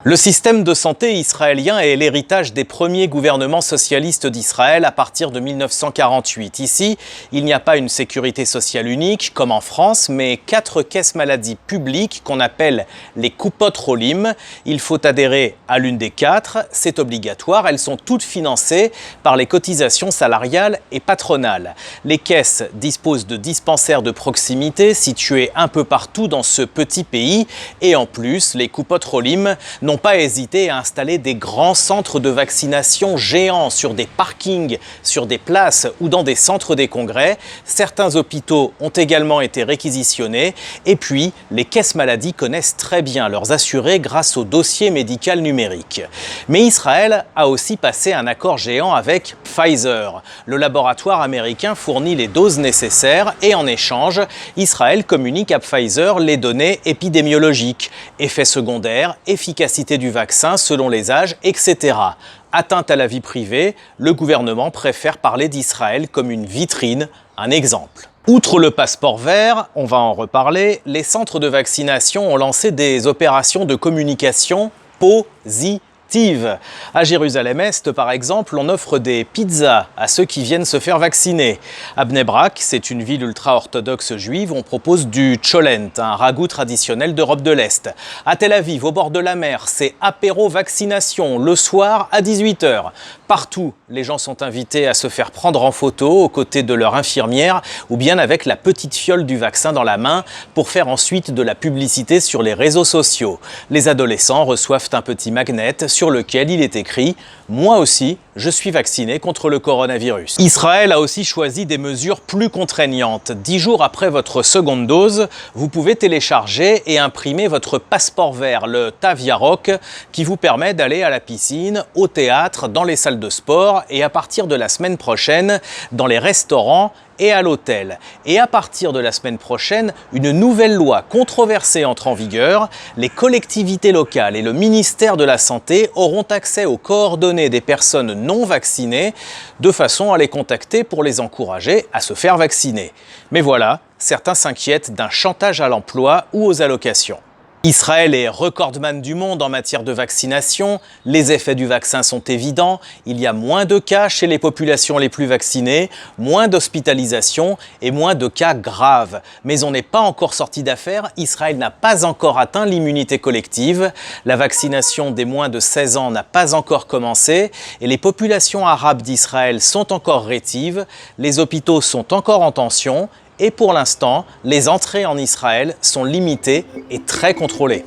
Le système de santé israélien est l'héritage des premiers gouvernements socialistes d'Israël à partir de 1948. Ici, il n'y a pas une sécurité sociale unique, comme en France, mais 4 caisses maladies publiques qu'on appelle les Kupot Holim. Il faut adhérer à l'une des 4, c'est obligatoire. Elles sont toutes financées par les cotisations salariales et patronales. Les caisses disposent de dispensaires de proximité situés un peu partout dans ce petit pays. Et en plus, les Kupot Holim n'ont pas hésité à installer des grands centres de vaccination géants sur des parkings, sur des places ou dans des centres des congrès. Certains hôpitaux ont également été réquisitionnés. Et puis, les caisses maladies connaissent très bien leurs assurés grâce au dossier médical numérique. Mais Israël a aussi passé un accord géant avec Pfizer. Le laboratoire américain fournit les doses nécessaires et en échange, Israël communique à Pfizer les données épidémiologiques, effets secondaires, efficacité du vaccin selon les âges, etc. Atteinte à la vie privée, le gouvernement préfère parler d'Israël comme une vitrine, un exemple. Outre le passeport vert, on va en reparler, les centres de vaccination ont lancé des opérations de communication positives. À Jérusalem-Est, par exemple, on offre des pizzas à ceux qui viennent se faire vacciner. À Bnei Brak, c'est une ville ultra-orthodoxe juive, on propose du cholent, un ragoût traditionnel d'Europe de l'Est. À Tel Aviv, au bord de la mer, c'est apéro vaccination, le soir à 18 h. Partout, les gens sont invités à se faire prendre en photo aux côtés de leur infirmière ou bien avec la petite fiole du vaccin dans la main pour faire ensuite de la publicité sur les réseaux sociaux. Les adolescents reçoivent un petit magnet sur lequel il est écrit « Moi aussi, je suis vacciné contre le coronavirus ». Israël a aussi choisi des mesures plus contraignantes. 10 jours après votre seconde dose, vous pouvez télécharger et imprimer votre passeport vert, le Tav Yarok, qui vous permet d'aller à la piscine, au théâtre, dans les salles de sport et à partir de la semaine prochaine, dans les restaurants et à l'hôtel. Et à partir de la semaine prochaine, une nouvelle loi controversée entre en vigueur. Les collectivités locales et le ministère de la Santé auront accès aux coordonnées des personnes non vaccinées de façon à les contacter pour les encourager à se faire vacciner. Mais voilà, certains s'inquiètent d'un chantage à l'emploi ou aux allocations. Israël est recordman du monde en matière de vaccination. Les effets du vaccin sont évidents. Il y a moins de cas chez les populations les plus vaccinées, moins d'hospitalisations et moins de cas graves. Mais on n'est pas encore sorti d'affaire. Israël n'a pas encore atteint l'immunité collective. La vaccination des moins de 16 ans n'a pas encore commencé. Et les populations arabes d'Israël sont encore rétives. Les hôpitaux sont encore en tension. Et pour l'instant, les entrées en Israël sont limitées et très contrôlées.